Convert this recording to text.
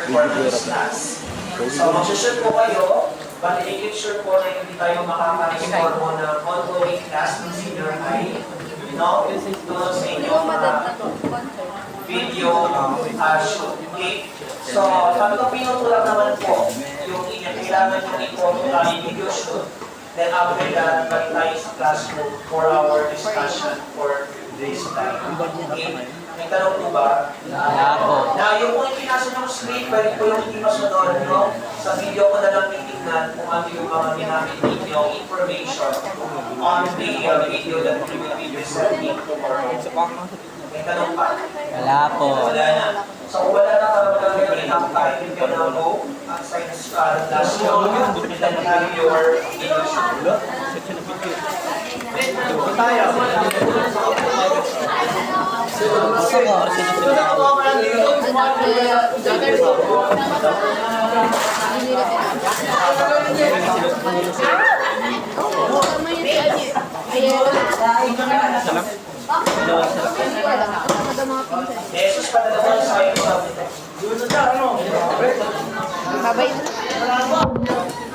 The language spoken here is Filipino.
for this class. So, mag-shoot po kayo, but i-make sure po na hindi tayo makaka-record mo ng ongoing class ng senior high. No? Tulad sa inyong video shoot. Okay? So, tatlong minuto lang naman po yung kailangan yung i-photo tayo video shoot. Then after that, balik tayo sa classroom for our discussion for this time. Okay? May tanong po ba? Na yung kung pinasa ng screen, pwede po yung hindi masunod, no? Sa video ko na lang titignan kung ano yung mga ginamit ninyo information on the video that we will be presenting tomorrow. May tanong pa? Wala po. Wala na. So kung wala na, para magagawin ang tayo, you can now go outside the classroom and then have your video shoot. Jesus, padala ko sa iyo. Babay.